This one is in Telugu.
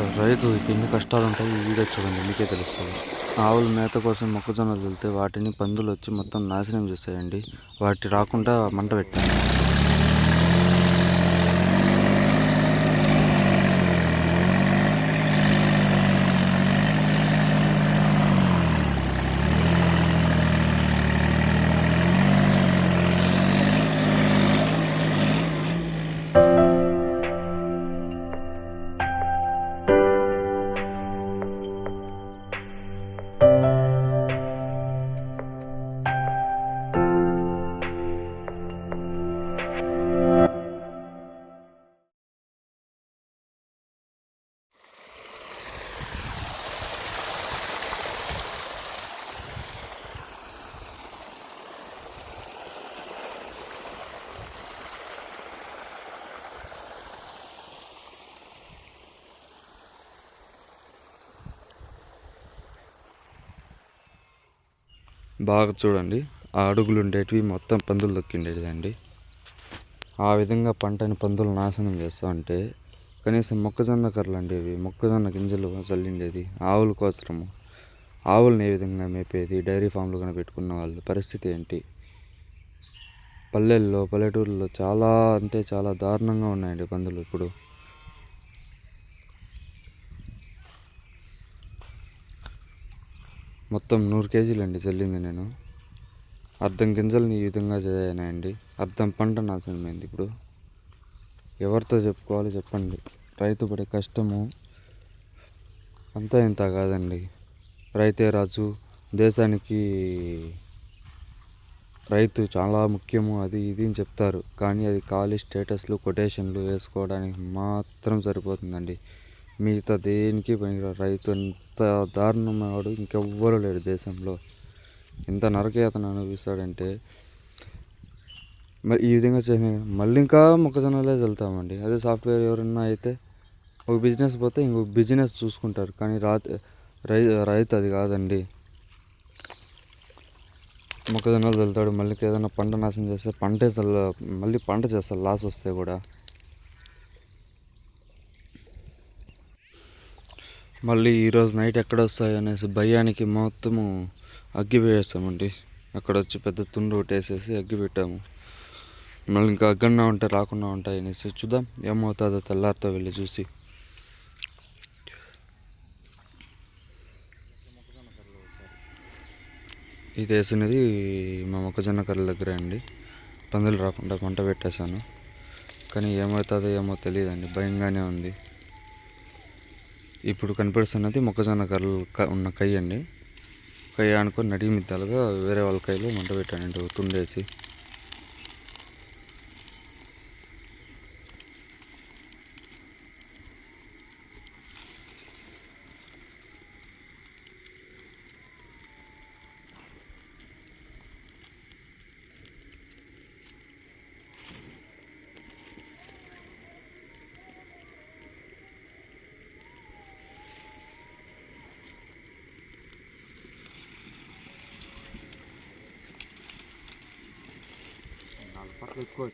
ఒక రైతుకి ఎన్ని కష్టాలు ఉంటాయి ఈ వీడియో చూడండి మీకే తెలుస్తుంది. ఆవులు మేత కోసం మొక్కజొన్నలు వెళ్తే వాటిని పందులు వచ్చి మొత్తం నాశనం చేస్తాయండి. వాటి రాకుండా మంట పెట్టాను. బాగా చూడండి, ఆ అడుగులు ఉండేటివి మొత్తం పందులు దొక్కిండేది అండి. ఆ విధంగా పంటని పందులు నాశనం చేస్తూ ఉంటే కనీసం మొక్కజొన్న కర్రలు అండి, ఇవి మొక్కజొన్న గింజలు చల్లిండేది ఆవుల కోసము. ఆవులను ఏ విధంగా మేపేది, డైరీ ఫామ్లు కనుక పెట్టుకున్న వాళ్ళ పరిస్థితి ఏంటి? పల్లెల్లో పల్లెటూరులో చాలా అంటే చాలా దారుణంగా ఉన్నాయండి పందులు ఇప్పుడు. మొత్తం 100 కేజీలు అండి చల్లింది నేను. అర్ధం గింజల్ని ఈ విధంగా చేయనాయండి. అర్ధం పంట నాశనమైంది. ఇప్పుడు ఎవరితో చెప్పుకోవాలి చెప్పండి? రైతు పడే కష్టము అంతా ఇంత కాదండి. రైతే రాజు, దేశానికి రైతు చాలా ముఖ్యము, అది ఇది అని చెప్తారు. కానీ అది ఖాళీ స్టేటస్లు కొటేషన్లు వేసుకోవడానికి మాత్రం సరిపోతుందండి. మిగతా దేనికి పనికిరాడు. రైతు ఎంత దారుణమాడు ఇంకెవ్వరూ లేరు దేశంలో. ఎంత నరకయాతన అనుభవిస్తాడంటే మరి ఈ విధంగా చేసిన మళ్ళీ ఇంకా మొక్కజొన్నలే చల్లుతామండి. అదే సాఫ్ట్వేర్ ఎవరన్నా అయితే ఒక బిజినెస్ పోతే ఇంకొక బిజినెస్ చూసుకుంటారు. కానీ రైతు అది కాదండి. మొక్కజొన్నలు చల్లుతాడు, మళ్ళీ ఏదైనా పంట నాశనం చేస్తే మళ్ళీ పంట చేస్తారు లాస్ వస్తే కూడా. మళ్ళీ ఈరోజు నైట్ ఎక్కడ వస్తాయి అనేసి భయానికి మొత్తము అగ్గి వేస్తామండి. అక్కడ వచ్చి పెద్ద తుండు ఒకటేసేసి అగ్గి పెట్టాము. మళ్ళీ ఇంకా అగ్గన్నా ఉంటే రాకుండా ఉంటాయి అనేసి చూద్దాం ఏమవుతుందో తెల్లారితో వెళ్ళి చూసి. ఇది వేసినది మా మొక్కజొన్న కర్రల దగ్గరే అండి. పందులు రాకుండా పంట పెట్టేశాను. కానీ ఏమవుతుందో ఏమో తెలియదండి, భయంగానే ఉంది. ఇప్పుడు కనిపిస్తున్నది మొక్కజొన్న కర్రలు ఉన్న కై అండి. కై అనుకొని నడిగి మిద్దాలుగా వేరే వాళ్ళ కైలో మంట పెట్టానండి తుండేసి. పక్కన ఎక్కువ